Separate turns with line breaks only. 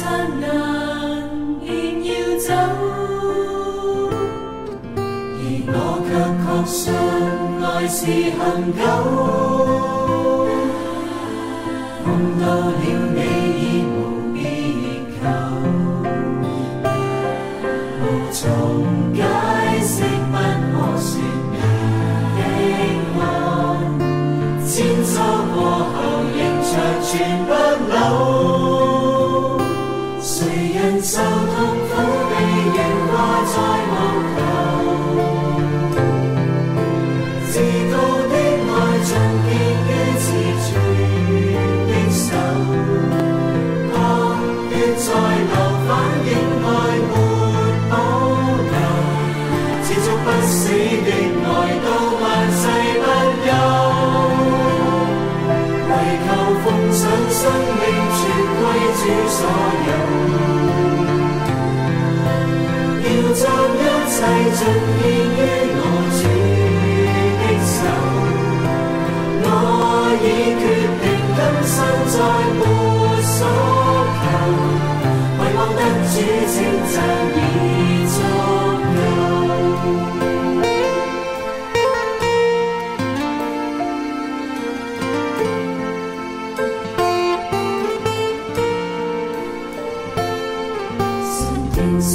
刹那便要走，而我卻確信愛是恒久。夢到了你已無別求，無從解釋不可說的話，千秋過後仍長存不朽。誰人受痛苦被原來再無求，知道的愛盡結於自存的手，當血在流反映愛沒保留，持續不死的愛到萬世不休，為求奉上生命全歸主所有。要將一切盡獻於我主的手，我已決定今生再沒所求，為望得主稱讚已足夠。神定是